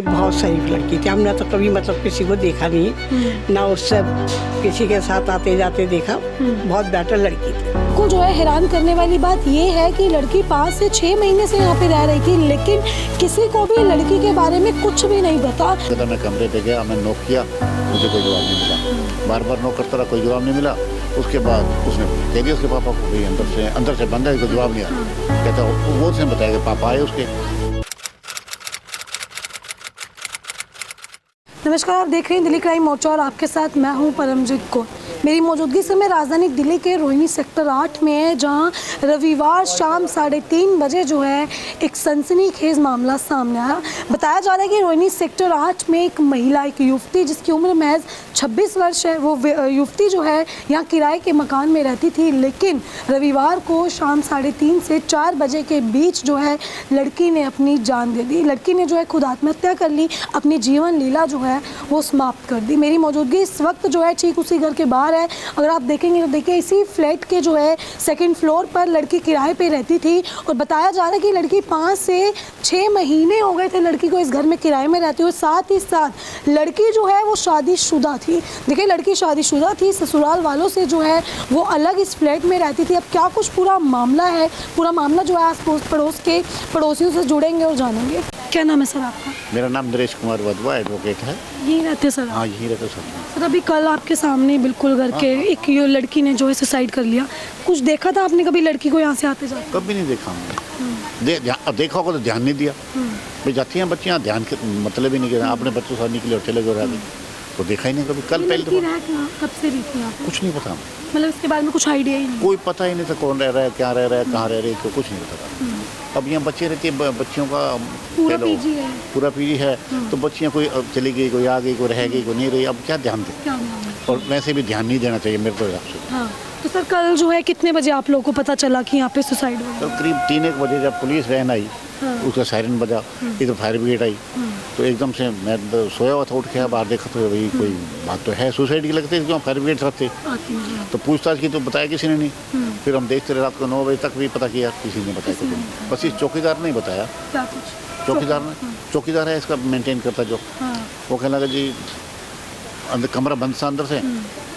बहुत शरीफ लड़की थी। हमने तो कभी मतलब किसी को देखा नहीं, ना उससे किसी के साथ आते जाते देखा। बहुत बेटर लड़की थी। को जो है हैरान करने वाली बात ये है कि लड़की 5 से 6 महीने से यहाँ पे रह रही थी, लेकिन किसी को भी लड़की के बारे में कुछ भी नहीं पता। तो मैं कमरे पे गया, मैं नॉक किया, मुझे कोई जवाब नहीं मिला। बार बार नॉक करता रहा, कोई जवाब नहीं मिला। उसके बाद उसने कह दिया उसके पापा को भी अंदर से बंद है, कोई जवाब नहीं आया। कहता वो उसने बताया कि पापा आए उसके। नमस्कार, आप देख रहे हैं दिल्ली क्राइम मोर्चा और आपके साथ मैं हूं परमजीत कौर। मेरी मौजूदगी से मैं राजधानी दिल्ली के रोहिणी सेक्टर 8 में है, जहां रविवार शाम 3:30 बजे जो है एक सनसनीखेज मामला सामने आया। बताया जा रहा है कि रोहिणी सेक्टर 8 में एक महिला, एक युवती जिसकी उम्र महज 26 वर्ष है, वो युवती जो है यहाँ किराए के मकान में रहती थी, लेकिन रविवार को शाम 3:30 से 4 बजे के बीच जो है लड़की ने अपनी जान दे दी। लड़की ने जो है खुद आत्महत्या कर ली, अपनी जीवन लीला जो है वो समाप्त कर दी। मेरी मौजूदगी इस वक्त जो है ठीक उसी घर के बाहर है। अगर आप देखेंगे तो देखिए इसी फ्लैट के जो है 2nd फ्लोर पर लड़की किराए पे रहती थी और बताया जा रहा है कि लड़की 5 से 6 महीने हो गए थे लड़की को इस घर में किराए में रहती हुई। साथ ही साथ लड़की जो है वो शादीशुदा थी। देखिए लड़की शादीशुदा थी, ससुराल वालों से जो है वो अलग इस फ्लैट में रहती थी। अब क्या कुछ पूरा मामला है, पूरा मामला जो है आस पड़ोस के पड़ोसियों से जुड़ेंगे और जानेंगे। क्या नाम है सर आपका? मेरा नाम नरेश कुमार वधवा एडवोकेट है। यही रहते सर? हाँ, यही रहते सर। सर अभी कल आपके सामने बिल्कुल घर के एक ये लड़की ने जो है सुसाइड कर लिया। कुछ देखा था आपने कभी लड़की को यहाँ से आते जाते? कभी नहीं देखा हमने। देखा होगा तो ध्यान नहीं दिया। भाई जाती हैं बच्चियाँ, ध्यान के मतलब ही नहीं किया। अपने बच्चों से निकले और चले गए आगे, तो देखा ही नहीं कभी। कल पहले कब से रही थी यहाँ पे? कुछ नहीं पता, मतलब इसके बारे में कुछ आइडिया ही नहीं? कोई पता ही नहीं था कौन रह रहा है, क्या रह रहा है, कहाँ रह रही है, तो कुछ नहीं पता। अब यहाँ बच्चे रहते हैं, बच्चियों का पूरा पीजी है। पूरा पीजी है, तो बच्चियाँ कोई चली गई, कोई आ गई, कोई रह गई, कोई नहीं रही। अब क्या ध्यान दें? और वैसे भी ध्यान नहीं देना चाहिए मेरे तो हिसाब से। हाँ। तो सर कल जो है कितने बजे आप लोगों को पता चला कि यहाँ पे सुसाइड हुआ? तो करीब 3-1 बजे जब पुलिस वैन आई, उसका सायरन बजा, इधर फायर ब्रिगेड आई, तो एकदम से मैं सोया हुआ था, उठ के बाहर देखा तो भाई कोई बात तो है, सुसाइड की लगती है, क्यों फायर ब्रिगेड साथ थे। तो पूछताछ की तो बताया किसी ने नहीं। फिर हम देखते रहे, रात को 9 बजे तक भी पता किया, किसी ने बताया कुछ नहीं। बस इस चौकीदार ने बताया, चौकीदार है इसका मेंटेन करता जो, वो कहने लगा जी अंदर कमरा बंद था, अंदर से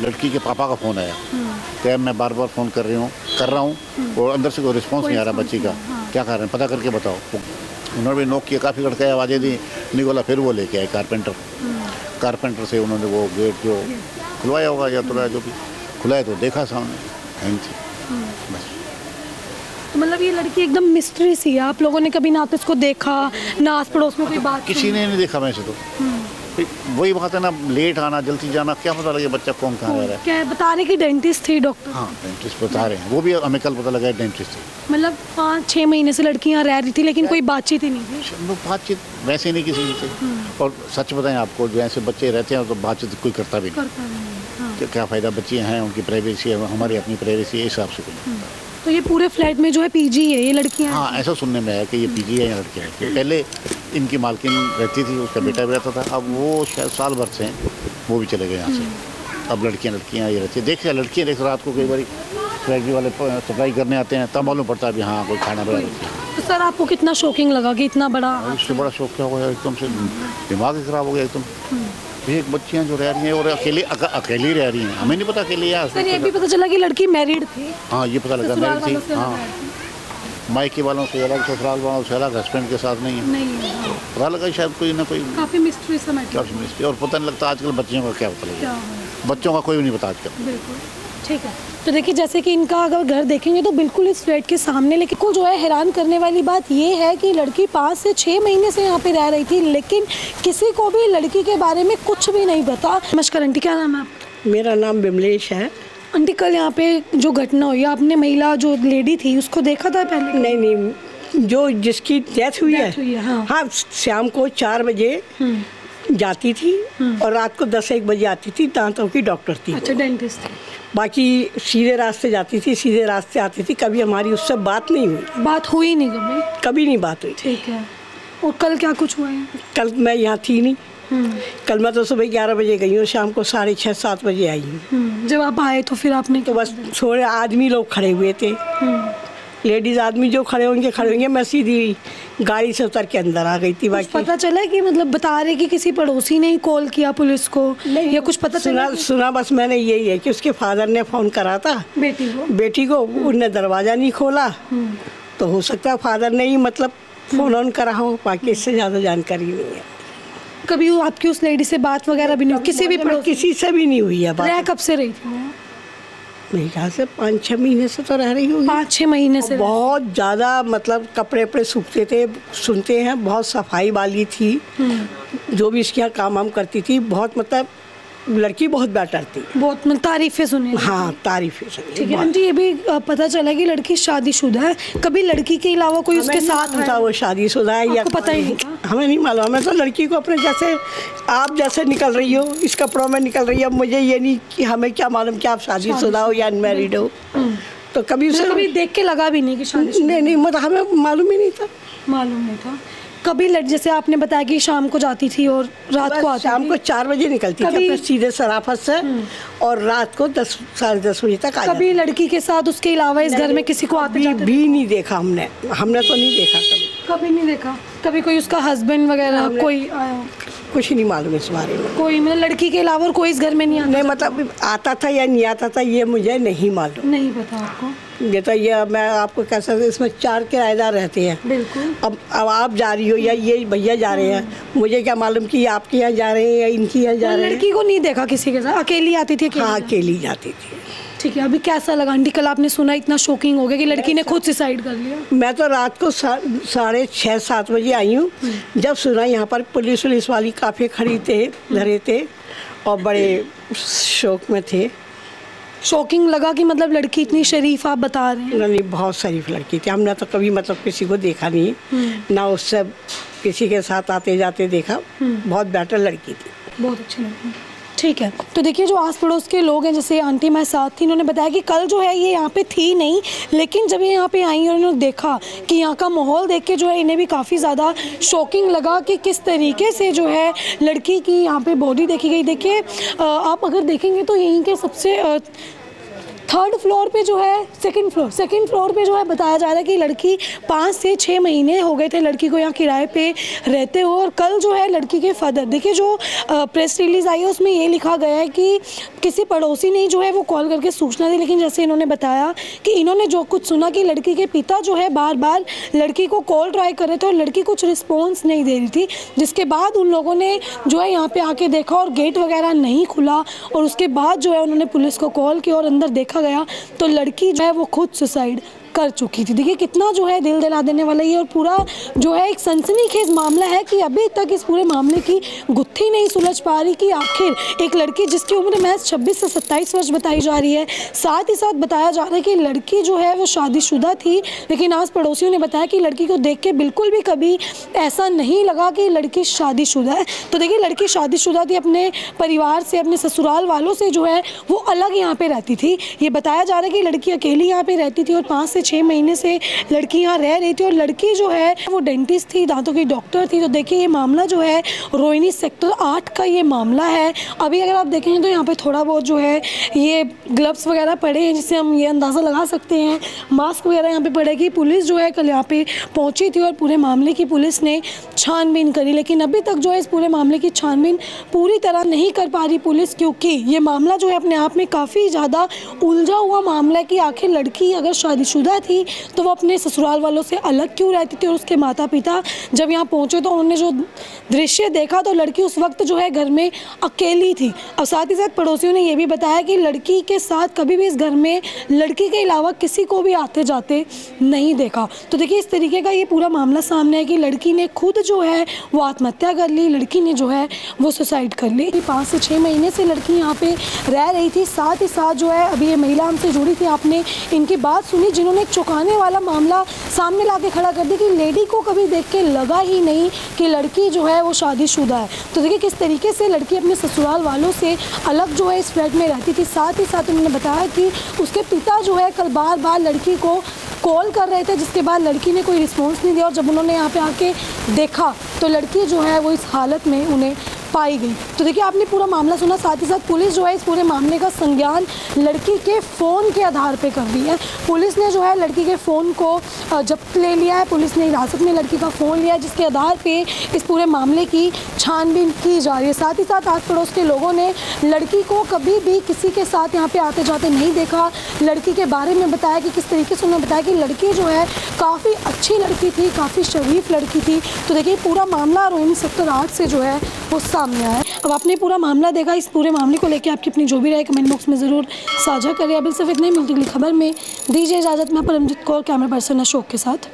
लड़की के पापा का फ़ोन आया, क्या मैं बार बार फ़ोन कर रहा हूँ और अंदर से कोई रिस्पांस नहीं आ रहा बच्ची का, क्या कर रहे हैं पता करके बताओ। उन्होंने भी नॉक किया, काफ़ी लड़का आवाज़ें दी, नहीं बोला। फिर वो लेके आए कारपेंटर से उन्होंने वो गेट जो खुलवाया होगा या तो जो भी खुलाया, तो देखा सामने हैंग थी। बस तो मतलब ये लड़की एकदम मिस्ट्री सी है। आप लोगों ने कभी ना तो इसको देखा, ना आस पड़ोस में कोई बात? किसी ने नहीं देखा वैसे तो। वही बात है ना, लेट आना जल्दी जाना, क्या पता लगे बच्चा कौन कहाँ रह रहा है। क्या बता रहे कि डेंटिस्ट थी डॉक्टर? हाँ, डेंटिस्ट बता रहे हैं, वो भी हमें कल पता लगा डेंटिस्ट थी। मतलब 5-6 महीने से लड़की यहाँ रह रही थी, लेकिन कोई बातचीत ही नहीं थी? वो बातचीत वैसे नहीं किसी से। और सच बताएं आपको, जो ऐसे बच्चे रहते हैं तो बातचीत कोई करता भी नहीं। क्या फ़ायदा, बच्चे हैं, उनकी प्राइवेसी है, हमारी अपनी प्राइवेसी है, इस हिसाब से कोई। तो ये पूरे फ्लैट में जो है पीजी है, ये लड़कियाँ? हाँ, ऐसा सुनने में आया कि ये पीजी है या लड़कियाँ रहती है। पहले इनकी मालकिन रहती थी, उसका बेटा भी रहता था, अब वो शायद साल भर से वो भी चले गए यहाँ से। अब लड़कियाँ ये रहती है। देखिए लड़कियाँ देख रात को कई बार स्वेगी वाले सप्लाई करने आते हैं, तब मालूम पड़ता है भी हाँ कोई खाना बना रही है। तो सर आपको कितना शॉकिंग लगा कि इतना बड़ा? इससे बड़ा शौक क्या हो गया, एकदम से दिमाग ही खराब हो गया एकदम। एक बच्चियाँ जो रह रही हैं और अकेली रह रही हैं, हमें नहीं पता अकेली है। सर ये भी पता चला कि लड़की मैरिड थी? हाँ, ये पता लगा मैरिड थी। हाँ, मायके वालों से अलग, ससुराल वालों से अलग, हस्बैंड के साथ नहीं है। पता लगा शायद कोई ना कोई काफी मिस्ट्री समझ। और पता नहीं लगता आजकल बच्चियों का क्या पता लगा, बच्चों का कोई भी नहीं पता आजकल। बिल्कुल ठीक है। तो देखिए जैसे कि इनका अगर घर देखेंगे तो बिल्कुल इस फ्लैट के सामने, लेकिन को जो है हैरान करने वाली बात ये है कि लड़की 5 से 6 महीने से यहाँ पे रह रही थी, लेकिन किसी को भी लड़की के बारे में कुछ भी नहीं पता। नमस्कार आंटी, क्या नाम है आपका? मेरा नाम विमलेश है। आंटी कल यहाँ पे जो घटना हुई, आपने महिला जो लेडी थी उसको देखा था पहले? नहीं, जो जिसकी डेथ हुई है, हाँ, शाम को 4 बजे जाती थी और रात को 10-1 बजे आती थी। दांतों की डॉक्टर थी। अच्छा, डेंटिस्ट थी। बाकी सीधे रास्ते जाती थी, सीधे रास्ते आती थी। कभी हमारी उससे बात नहीं हुई। बात हुई नहीं कभी नहीं बात हुई। ठीक है। और कल क्या कुछ हुआ है? कल मैं यहाँ थी नहीं। कल मैं तो सुबह 11 बजे गई हूँ, शाम को 6:30-7 बजे आई हूँ। जब आप आए तो फिर आपने तो बस थोड़े आदमी लोग खड़े हुए थे, लेडीज आदमी जो खड़े होंगे, मैं सीधी गाड़ी से उतर के अंदर आ गई थी। कुछ बाकी पता चला कि मतलब बता रहे कि किसी पड़ोसी ने ही कॉल किया पुलिस को, या कुछ पता चला? सुना बस मैंने यही है कि उसके फादर ने फ़ोन करा था बेटी को, उनने दरवाज़ा नहीं खोला, तो हो सकता है फादर ने ही मतलब फ़ोन ऑन करा हो, बाकी इससे ज़्यादा जानकारी नहीं है। कभी आपकी उस लेडी से बात वगैरह भी नहीं हुई? किसी भी किसी से भी नहीं हुई है बात। रह कब से रही थी वो? मेरे ख्याल से 5-6 महीने से तो रह रही होगी। 5-6 महीने से। बहुत ज़्यादा मतलब कपड़े वपड़े सूखते थे, सुनते हैं, बहुत सफाई वाली थी, जो भी इसके यहाँ काम वाम करती थी, बहुत मतलब लड़की बहुत बेटर थी। बहुत मतलब तारीफें सुनी? हाँ, तारीफें सुनी। ठीक है आंटी, ये भी पता चला कि लड़की शादीशुदा है। कभी लड़की के अलावा कोई उसके साथ था वो शादीशुदा है या पता ही नहीं? हमें नहीं मालूम। हमें तो लड़की को अपने जैसे आप जैसे निकल रही हो, इस कपड़ों में निकल रही है, मुझे ये नहीं कि हमें क्या मालूम कि आप शादीशुदा हो या अनमैरिड हो। तो कभी उसे कभी देख के लगा भी नहीं कि शादी? नहीं, मतलब हमें मालूम ही नहीं था। मालूम नहीं था। कभी जैसे आपने बताया कि शाम को जाती थी और रात को आती शाम को 4 बजे निकलती थी अपने सीधे सराफत से, और रात को 10 साढ़े 10 बजे तक आ जाती। कभी लड़की के साथ उसके अलावा इस घर में किसी को आते जाते भी नहीं देखा हमने तो नहीं देखा कभी नहीं देखा। कभी कोई उसका हस्बैंड वगैरह कोई आया? कुछ नहीं मालूम इस बारे में। कोई मतलब लड़की के अलावा और कोई इस घर में नहीं आता? नहीं, मतलब आता था या नहीं आता था ये मुझे नहीं मालूम। नहीं पता आपको? ये तो ये मैं आपको कह सकती हूँ, इसमें 4 किराएदार रहते हैं। बिल्कुल। अब आप जा रही हो या ये भैया जा रहे हैं, मुझे क्या मालूम कि आपके यहाँ जा रहे हैं या इनकी यहाँ जा रहे हैं। लड़की को नहीं देखा किसी के साथ? अकेली आती थी? हाँ, अकेली जाती थी। ठीक है, अभी कैसा लगा आंटी? कल आपने सुना इतना शॉकिंग हो गया कि लड़की ने खुद सुसाइड कर लिया। मैं तो रात को 6:30-7 बजे आई हूँ, जब सुना यहाँ पर पुलिस वाली काफ़ी खड़ी थे, धरे थे और बड़े शौक में थे। शॉकिंग लगा कि मतलब लड़की इतनी शरीफ आप बता रहे हैं? नहीं, बहुत शरीफ लड़की थी। हमने तो कभी मतलब किसी को देखा नहीं, ना उससे किसी के साथ आते जाते देखा। बहुत बेटर लड़की थी, बहुत अच्छी लड़की। ठीक है, तो देखिए जो आस पड़ोस के लोग हैं, जैसे आंटी मैं साथ थी, इन्होंने बताया कि कल जो है ये यहाँ पे थी नहीं, लेकिन जब ये यहाँ पे आई और इन्होंने देखा कि यहाँ का माहौल देख के जो है इन्हें भी काफ़ी ज़्यादा शॉकिंग लगा कि किस तरीके से जो है लड़की की यहाँ पे बॉडी देखी गई। देखिए आप अगर देखेंगे तो यहीं के सबसे 3rd फ्लोर पे जो है, सेकंड फ्लोर पे जो है बताया जा रहा है कि लड़की 5 से 6 महीने हो गए थे लड़की को यहाँ किराए पे रहते हो। और कल जो है लड़की के फादर, देखिए जो प्रेस रिलीज़ आई है उसमें ये लिखा गया है कि किसी पड़ोसी ने जो है वो कॉल करके सूचना दी, लेकिन जैसे इन्होंने बताया कि इन्होंने जो कुछ सुना कि लड़की के पिता जो है बार बार लड़की को कॉल ट्राई कर रहे थे और लड़की कुछ रिस्पॉन्स नहीं दे रही थी, जिसके बाद उन लोगों ने जो है यहाँ पे आके देखा और गेट वगैरह नहीं खुला, और उसके बाद जो है उन्होंने पुलिस को कॉल किया और अंदर देखा गया तो लड़की जो है वो खुद सुसाइड कर चुकी थी। देखिए कितना जो है दिल दिला देने वाला ये और पूरा जो है एक सनसनीखेज मामला है कि अभी तक इस पूरे मामले की गुत्थी नहीं सुलझ पा रही कि आखिर एक लड़की जिसकी उम्र महज 26 से 27 वर्ष बताई जा रही है, साथ ही साथ बताया जा रहा है कि लड़की जो है वो शादीशुदा थी, लेकिन आस पड़ोसियों ने बताया कि लड़की को देख के बिल्कुल भी कभी ऐसा नहीं लगा कि लड़की शादीशुदा है। तो देखिए लड़की शादीशुदा थी, अपने परिवार से, अपने ससुराल वालों से जो है वो अलग यहाँ पे रहती थी। ये बताया जा रहा है कि लड़की अकेली यहाँ पे रहती थी और 5 से 6 महीने से लड़की यहाँ रह रही थी, और लड़की जो है वो डेंटिस्ट थी, दांतों की डॉक्टर थी। तो देखिए ये मामला जो है रोहिणी सेक्टर 8 का ये मामला है। अभी अगर आप देखेंगे तो यहाँ पे थोड़ा बहुत जो है ये ग्लव्स वगैरह पड़े हैं, जिससे हम ये अंदाज़ा लगा सकते हैं, मास्क वगैरह यहाँ पे पड़ेगी। पुलिस जो है कल यहाँ पे पहुँची थी और पूरे मामले की पुलिस ने छानबीन करी, लेकिन अभी तक जो है इस पूरे मामले की छानबीन पूरी तरह नहीं कर पा रही पुलिस, क्योंकि ये मामला जो है अपने आप में काफ़ी ज़्यादा उलझा हुआ मामला है कि आखिर लड़की अगर शादीशुदा थी तो वो अपने ससुराल वालों से अलग क्यों रहती थी, और उसके माता पिता जब यहाँ पहुँचे तो उन्होंने जो दृश्य देखा तो लड़की उस वक्त जो है घर में अकेली थी। और साथ ही साथ पड़ोसियों ने ये भी बताया कि लड़की के साथ कभी भी इस घर में लड़की के अलावा किसी को भी आते जाते नहीं देखा। तो देखिए इस तरीके का ये पूरा मामला सामने है कि लड़की ने खुद जो है वो आत्महत्या कर ली, लड़की ने जो है वो सुसाइड कर ली। 5 से 6 महीने से लड़की यहाँ पे रह रही थी। साथ ही साथ जो है अभी ये महिला हमसे जुड़ी थी, आपने इनकी बात सुनी, जिन्होंने एक चौंकाने वाला मामला सामने ला के खड़ा कर दिया कि लेडी को कभी देख के लगा ही नहीं कि लड़की जो है वो शादीशुदा है। तो देखिए किस तरीके से लड़की अपने ससुराल वालों से अलग जो है इस फ्लैट में रहती थी। साथ ही साथ उन्होंने बताया कि उसके पिता जो है कल बार बार लड़की को कॉल कर रहे थे, जिसके बाद लड़की ने कोई रिस्पॉन्स नहीं दिया, और जब उन्होंने यहाँ पे आके देखा तो लड़की जो है वो इस हालत में उन्हें पाई गई। तो देखिए आपने पूरा मामला सुना, साथ ही साथ पुलिस जो है इस पूरे मामले का संज्ञान लड़की के फ़ोन के आधार पे कर रही है। पुलिस ने जो है लड़की के फ़ोन को जब्त ले लिया है, पुलिस ने हिरासत में लड़की का फ़ोन लिया है, जिसके आधार पे इस पूरे मामले की छानबीन की जा रही है। साथ ही साथ आस पड़ोस के लोगों ने लड़की को कभी भी किसी के साथ यहाँ पे आते जाते नहीं देखा। लड़की के बारे में बताया कि किस तरीके से उन्होंने बताया कि लड़की जो है काफ़ी अच्छी लड़की थी, काफ़ी शरीफ लड़की थी। तो देखिए पूरा मामला रोहिणी सेक्टर 8 से जो है वो सामने आया है। अब आपने पूरा मामला देखा, इस पूरे मामले को लेकर आपकी अपनी जो भी राय कमेंट बॉक्स में ज़रूर साझा करिए। अभी सिर्फ इतने मिलती अगली खबर में दीजिए इजाज़त। मैं परमजीत कौर, कैमरा पर्सन अशोक के साथ।